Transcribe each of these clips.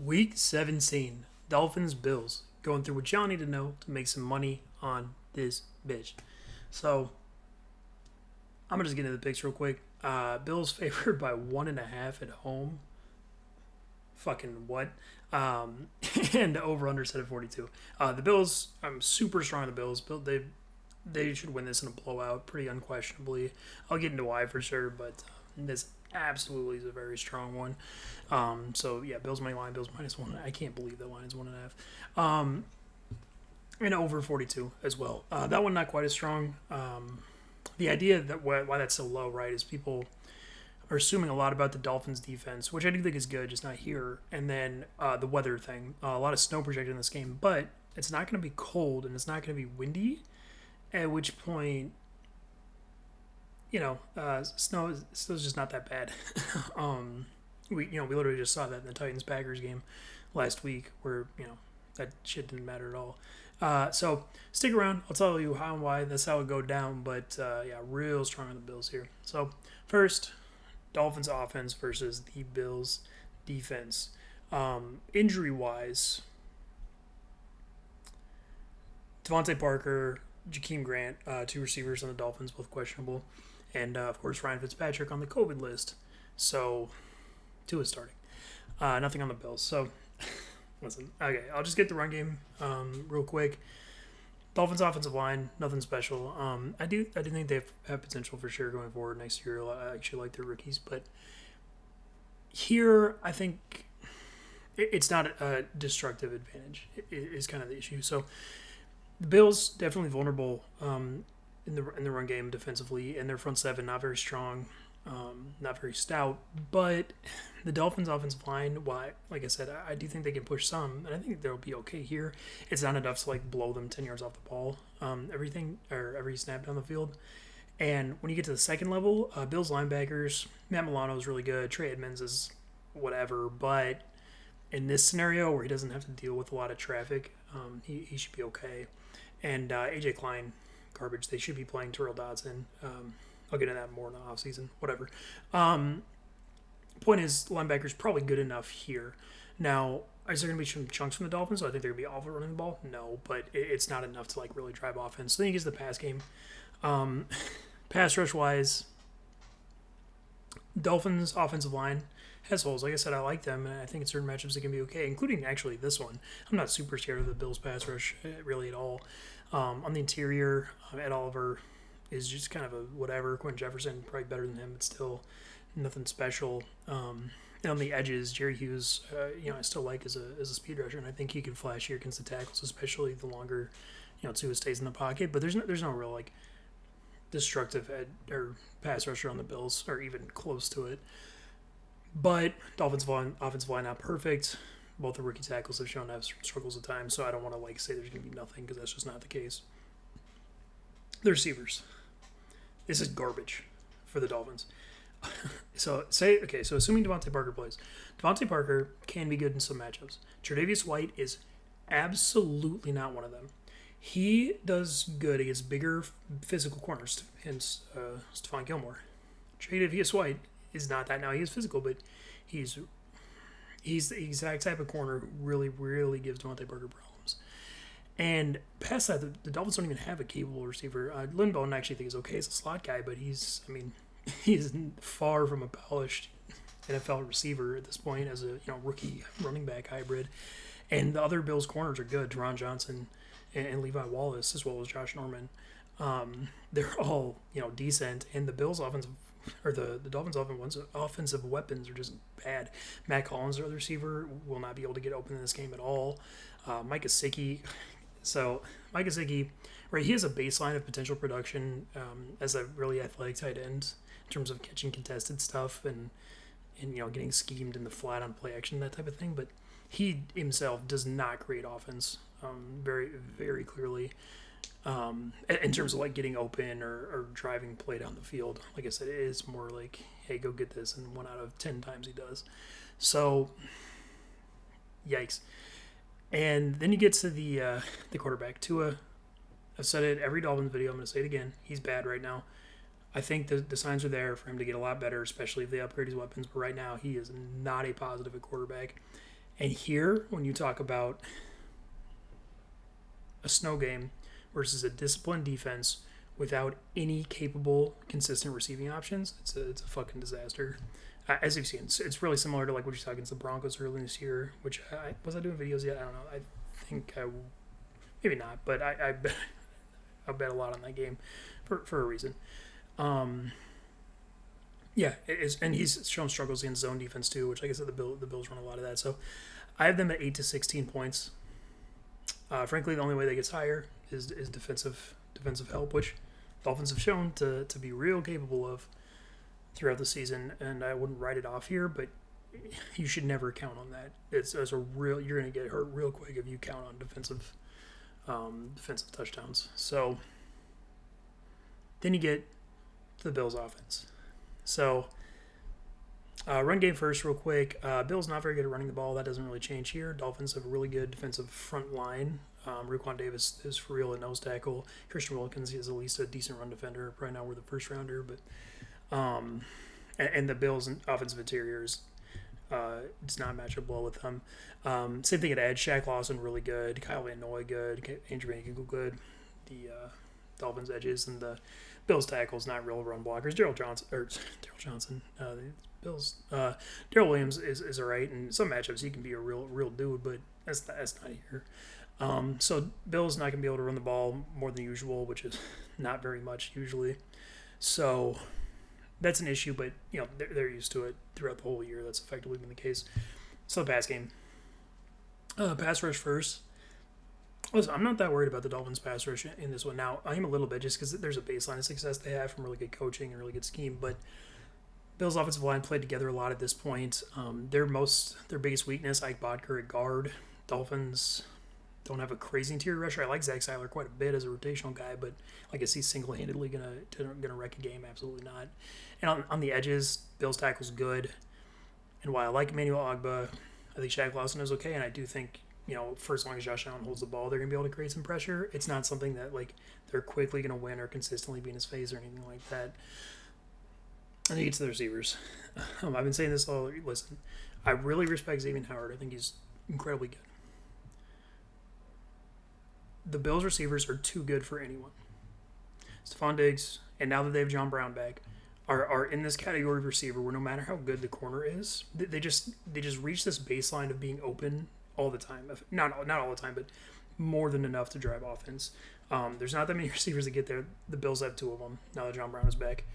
Week 17, Dolphins Bills. Going through what y'all need to know to make some money on this bitch. So, I'm going to just get into the picks real quick. Bills favored by 1.5 at home. Fucking what? Um, and over under set at 42. The Bills, I'm super strong on the Bills. They should win this in a blowout, pretty unquestionably. I'll get into why for sure, but this absolutely is a very strong one. So yeah, Bills money line, Bills -1. I can't believe that line is 1.5. And over 42 as well. That one not quite as strong. The idea that why that's so low, right, is people are assuming a lot about the Dolphins defense, which I do think is good, just not here. And then the weather thing, a lot of snow projected in this game, but it's not going to be cold and it's not going to be windy. At which point, snow's just not that bad. We literally just saw that in the Titans Packers game last week, where that shit didn't matter at all. So stick around. I'll tell you how and why that's how it go down. But yeah, real strong on the Bills here. So first, Dolphins offense versus the Bills defense. Injury wise, Devontae Parker, Jakeem Grant, two receivers on the Dolphins, both questionable, and of course Ryan Fitzpatrick on the COVID list. So two is starting. Nothing on the Bills. So listen, okay, I'll just get the run game real quick. Dolphins offensive line, nothing special. I do think they have potential for sure going forward next year. I actually like their rookies, but here I think it's not a destructive advantage. Is kind of the issue. So the Bills definitely vulnerable in the run game defensively, and their front seven not very strong, not very stout. But the Dolphins' offensive line, like I said, I do think they can push some, and I think they'll be okay here. It's not enough to like blow them 10 yards off the ball, every snap down the field. And when you get to the second level, Bills linebackers, Matt Milano is really good. Trey Edmonds is whatever, but in this scenario where he doesn't have to deal with a lot of traffic, he should be okay. And AJ Klein, garbage. They should be playing Terrell Dodson. I'll get into that more in the offseason. Whatever. Point is, linebackers probably good enough here. Now, is there going to be some chunks from the Dolphins? So I think they're going to be awful running the ball. No, but it's not enough to like really drive offense. So then he gets the pass game. Pass rush wise, Dolphins offensive line has holes. Like I said, I like them, and I think in certain matchups it can be okay, including actually this one. I'm not super scared of the Bills pass rush really at all. On the interior, Ed Oliver is just kind of a whatever. Quentin Jefferson probably better than him, but still nothing special. And on the edges, Jerry Hughes, I still like as a speed rusher, and I think he can flash here against the tackles, especially the longer, Tua stays in the pocket. But there's no real like destructive or pass rusher on the Bills, or even close to it. But Dolphins offensive line not perfect. Both the rookie tackles have shown to have struggles at times, so I don't want to like say there's going to be nothing because that's just not the case. The receivers. This is garbage for the Dolphins. So assuming Devontae Parker plays, Devontae Parker can be good in some matchups. Tre'Davious White is absolutely not one of them. He does good against bigger physical corners, hence Stephon Gilmore. Tre'Davious White is not that now. He is physical, but he's the exact type of corner who really, really gives Devontae Parker problems. And past that, the Dolphins don't even have a capable receiver. Lindbone I actually think is okay as a slot guy, but he's far from a polished NFL receiver at this point as a rookie running back hybrid. And the other Bills corners are good. Teron Johnson and Levi Wallace, as well as Josh Norman. They're all decent, and the Bills the Dolphins offensive weapons are just bad. Matt Collins, their other receiver, will not be able to get open in this game at all. Mike Gesicki. So Mike Gesicki, right, he has a baseline of potential production as a really athletic tight end in terms of catching contested stuff and getting schemed in the flat on play action, that type of thing. But he himself does not create offense very, very clearly. In terms of like getting open or driving play down the field. Like I said, it is more like, hey, go get this, and 1 out of 10 times he does. So, yikes. And then you get to the quarterback, Tua. I've said it every Dolphins video. I'm going to say it again. He's bad right now. I think the signs are there for him to get a lot better, especially if they upgrade his weapons. But right now, he is not a positive at quarterback. And here, when you talk about a snow game versus a disciplined defense without any capable, consistent receiving options, it's a fucking disaster. As you've seen, it's really similar to like what you saw against the Broncos early this year. Which was I doing videos yet? I don't know. I think maybe not, but I bet a lot on that game for a reason. Um, yeah, it is, and he's shown struggles in zone defense too, which like I said, the Bills run a lot of that. So I have them at 8 to 16 points. Frankly, the only way that gets higher is defensive help, which Dolphins have shown to be real capable of throughout the season. And I wouldn't write it off here, but you should never count on that. It's as a real you're going to get hurt real quick if you count on defensive touchdowns. So then you get to the Bills offense. So run game first, real quick. Bills not very good at running the ball. That doesn't really change here. Dolphins have a really good defensive front line. Raekwon Davis is for real at nose tackle. Christian Wilkins is at least a decent run defender. Probably not worth the first rounder, but and the Bills' offensive interiors does not match up well with them. Same thing at edge. Shaq Lawson really good. Kyle Van Noy good. Andrew Van Ginkel good. The Dolphins edges and the Bills tackles not real run blockers. Daryl Johnson. The Bills. Daryl Williams is alright in some matchups. He can be a real dude, but that's not here. So Bills not gonna be able to run the ball more than usual, which is not very much usually. So that's an issue, but they're used to it throughout the whole year. That's effectively been the case. So the pass game, pass rush first. Listen, I'm not that worried about the Dolphins pass rush in this one. Now I am a little bit just because there's a baseline of success they have from really good coaching and really good scheme, but Bills' offensive line played together a lot at this point. Their biggest weakness, Ike Bodker at guard. Dolphins don't have a crazy interior rusher. I like Zach Seiler quite a bit as a rotational guy, but I guess he's single-handedly gonna wreck a game. Absolutely not. And on the edges, Bills tackle's good. And while I like Emmanuel Ogbah, I think Shaq Lawson is okay, and I do think for as long as Josh Allen holds the ball, they're gonna be able to create some pressure. It's not something that like they're quickly gonna win or consistently be in his face or anything like that. And you get to the receivers. I've been saying this all. Listen, I really respect Xavier Howard. I think he's incredibly good. The Bills receivers are too good for anyone. Stephon Diggs, and now that they have John Brown back, are in this category of receiver where no matter how good the corner is, they just reach this baseline of being open all the time. Not all the time, but more than enough to drive offense. There's not that many receivers that get there. The Bills have two of them now that John Brown is back.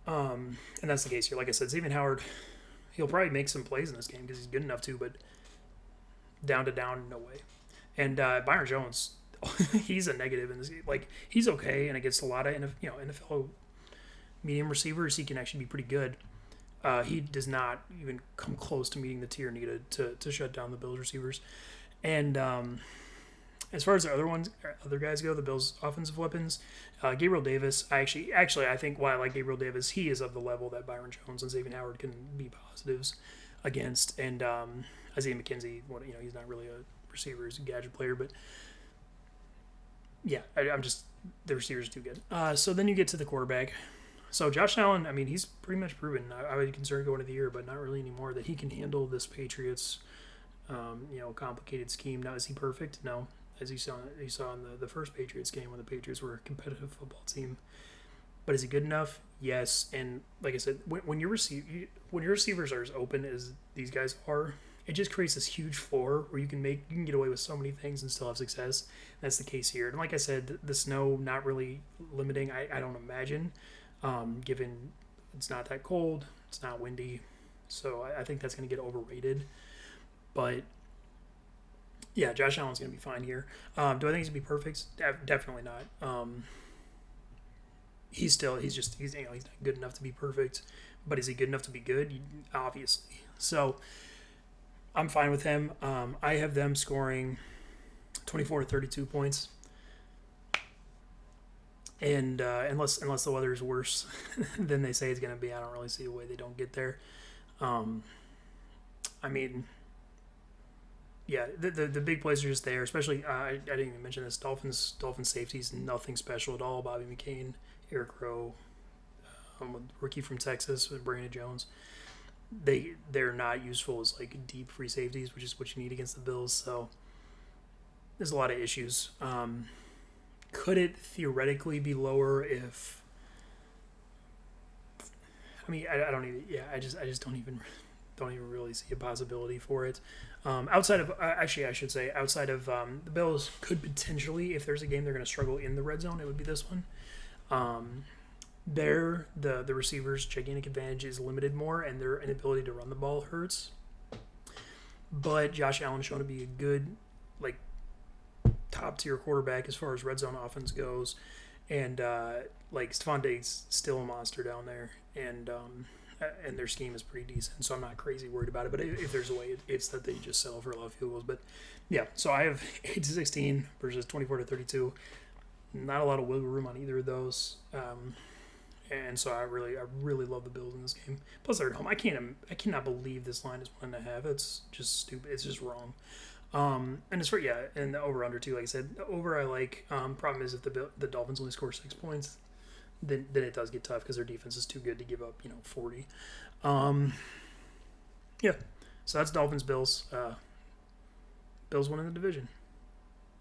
And that's the case here. Like I said, Xavier Howard, he'll probably make some plays in this game because he's good enough to, but down, no way. And Byron Jones, he's a negative in this game. Like, he's okay, and against a lot of NFL medium receivers, he can actually be pretty good. He does not even come close to meeting the tier needed to shut down the Bills receivers. And as far as the other guys go, the Bills' offensive weapons, Gabriel Davis, I think why I like Gabriel Davis, he is of the level that Byron Jones and Xavier Howard can be positives against. And Isaiah McKenzie, he's not really a receiver, he's a gadget player, but yeah, the receivers do good. So then you get to the quarterback. So Josh Allen, I mean, he's pretty much proven. I would consider going into the year, but not really anymore, that he can handle this Patriots, complicated scheme. Now, is he perfect? No. As you saw in the first Patriots game when the Patriots were a competitive football team. But is he good enough? Yes. And like I said, when your receivers are as open as these guys are, it just creates this huge floor where you can get away with so many things and still have success. That's the case here. And like I said, the snow not really limiting. I don't imagine, given it's not that cold, it's not windy, so I think that's going to get overrated. But yeah, Josh Allen's going to be fine here. Do I think he's going to be perfect? Definitely not. He's not good enough to be perfect, but is he good enough to be good? Obviously. So I'm fine with him. I have them scoring 24 to 32 points. And unless the weather is worse than they say it's going to be, I don't really see a way they don't get there. I mean, yeah, the big plays are just there. Especially, I didn't even mention this. Dolphins safeties, nothing special at all. Bobby McCain, Eric Rowe, rookie from Texas with Brandon Jones. they're not useful as like deep free safeties, which is what you need against the Bills. So there's a lot of issues. Could it theoretically be lower if? I mean, I don't even. Yeah, I just don't even really see a possibility for it. Outside of actually, I should say outside of the Bills could potentially, if there's a game they're going to struggle in the red zone, it would be this one. The receivers' gigantic advantage is limited more, and their inability to run the ball hurts. But Josh Allen's shown to be a good, like, top tier quarterback as far as red zone offense goes, and like Stephon Diggs still a monster down there, and their scheme is pretty decent. So I'm not crazy worried about it. But if there's a way, it's that they just settle for a lot of field goals. But yeah, so I have 8-16 versus 24-32. Not a lot of wiggle room on either of those. And so I really love the Bills in this game. Plus they're at home. I cannot believe this line is 1.5. It's just stupid. It's just wrong. And it's for and the over under too. Like I said, the over I like. Problem is if the Dolphins only score 6 points, then it does get tough because their defense is too good to give up 40. Yeah. So that's Dolphins Bills. Bills winning the division.